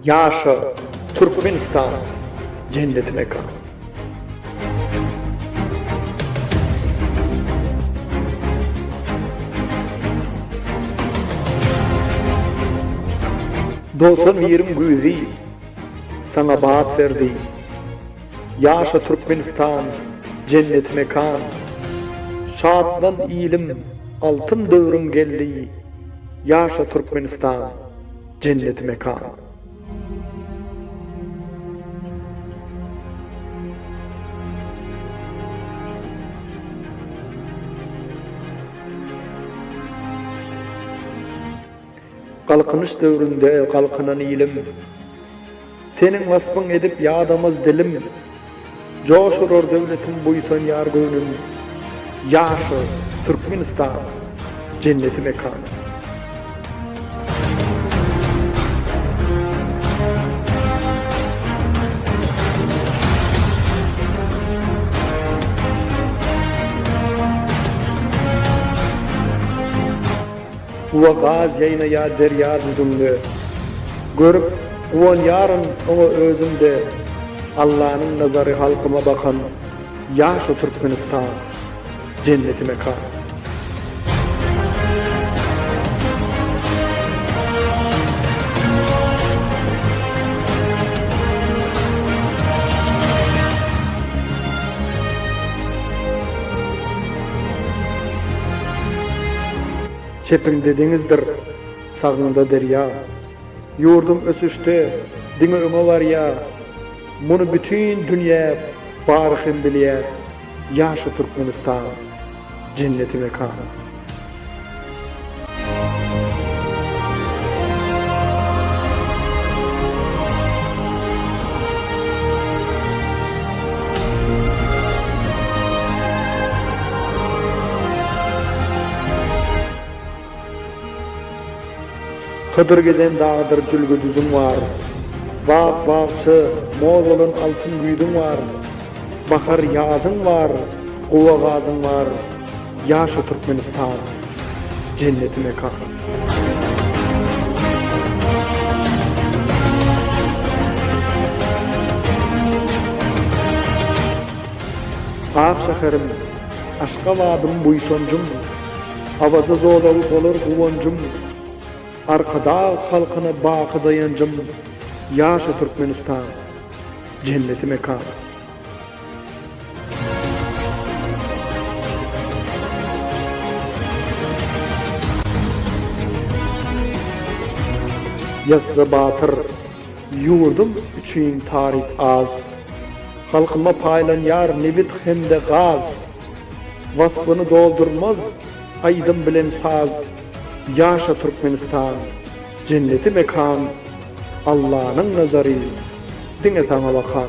Yaşa Türkmenistan cennet mekan. Dostum yerim güzi, sana baat verdi. Yaşa Türkmenistan cennet mekan. Şadlan ilim altın dövrün geldi. Yaşa Türkmenistan cennet mekan. Kalkınış dövründe kalkınan ilim, senin vasfın edip yadamaz dilim, coşurur devletin buysan yar gönlüm. Yaşa Türkmenistan cenneti mekanı. Bu gaz yayına ya derya düdümlü, görüp uvan yarın onu özümde, Allah'ın nazarı halkıma bakan, yaşa Türkmenistan cenneti mekan. Çepin dedinizdir, sağında derya. Yurdum ösüşte, dini öme var ya. Bunu bütün dünya barıkın biliye. Yaşa Türkmenistan cenneti mekanı. Hıdır gezen dağıdır cülgü düzüm var. Vak vakçı, Moğol'un altın güydüm var. Bakar yazın var, kuva gazın var. Yaşa Türkmenistan cenneti mekan. Ah şeherim, aşka vadım buysoncum. Avazı zolalık olur kuvoncum. Arkada halkına bakı dayancım. Yaşa Türkmenistan cenneti mekan. Yazı batır, yurdum üçün tarih az. Halkıma paylan yar nebit hem de gaz. Vasfını doldurmaz, aydın bilen saz. Yaşa Türkmenistan cenneti mekan. Allah'ın nazarı dine sana bakan.